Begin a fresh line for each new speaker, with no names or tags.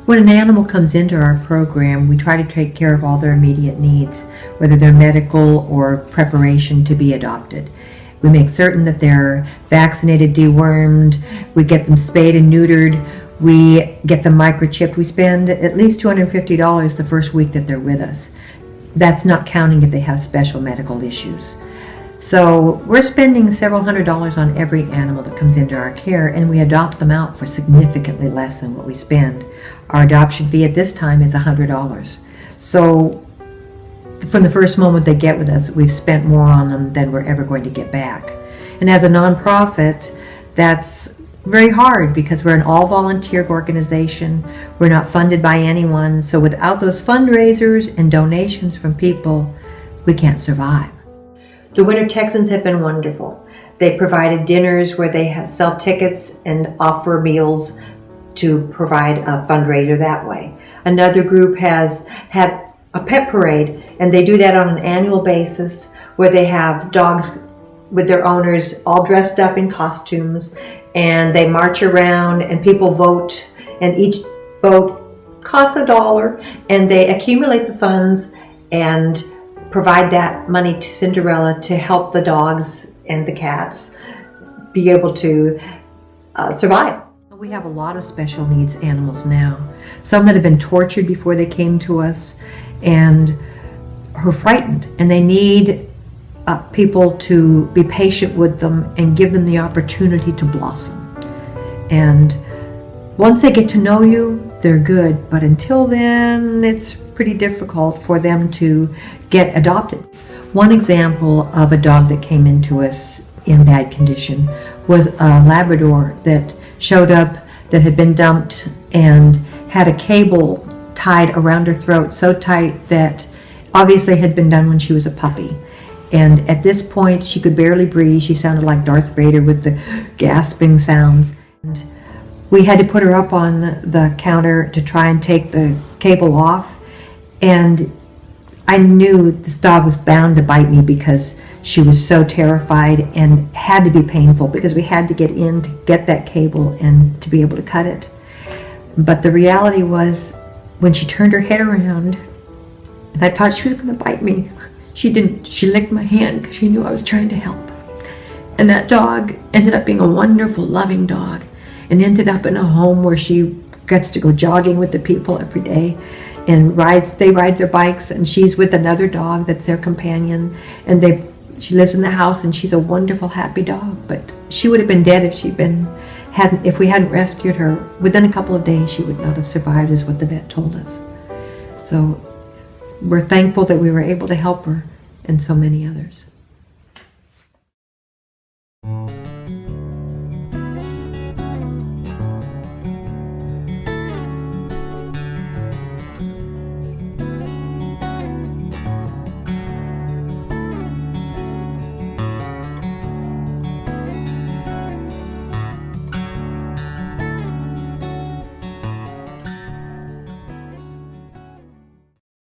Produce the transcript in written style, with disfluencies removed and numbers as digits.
When an animal comes into our program, we try to take care of all their immediate needs, whether they're medical or preparation to be adopted. We make certain that they're vaccinated, dewormed, we get them spayed and neutered, we get them microchipped. We spend at least $250 the first week that they're with us. That's not counting if they have special medical issues. So we're spending several $100s on every animal that comes into our care, and we adopt them out for significantly less than what we spend. Our adoption fee at this time is $100. So from the first moment they get with us, we've spent more on them than we're ever going to get back. And as a nonprofit, that's very hard because we're an all-volunteer organization. We're not funded by anyone. So without those fundraisers and donations from people, we can't survive. The Winter Texans have been wonderful. They provided dinners where they sell tickets and offer meals to provide a fundraiser that way. Another group has had a pet parade, and they do that on an annual basis where they have dogs with their owners all dressed up in costumes, and they march around and people vote, and each vote costs $1, and they accumulate the funds and provide that money to Cinderella to help the dogs and the cats be able to survive. We have a lot of special needs animals now. Some that have been tortured before they came to us and are frightened, and they need people to be patient with them and give them the opportunity to blossom. And once they get to know you, they're good, but until then, it's pretty difficult for them to get adopted. One example of a dog that came into us in bad condition was a Labrador that showed up that had been dumped and had a cable tied around her throat so tight that obviously had been done when she was a puppy. And at this point, she could barely breathe. She sounded like Darth Vader with the gasping sounds. And we had to put her up on the counter to try and take the cable off. And I knew this dog was bound to bite me because she was so terrified, and had to be painful because we had to get in to get that cable and to be able to cut it. But the reality was, when she turned her head around, and I thought she was going to bite me, she didn't. She licked my hand because she knew I was trying to help. And that dog ended up being a wonderful, loving dog, and ended up in a home where she gets to go jogging with the people every day, and they ride their bikes, and she's with another dog that's their companion, and she lives in the house, and she's a wonderful, happy dog. But she would have been dead if we hadn't rescued her. Within a couple of days, she would not have survived, is what the vet told us. So we're thankful that we were able to help her, and so many others.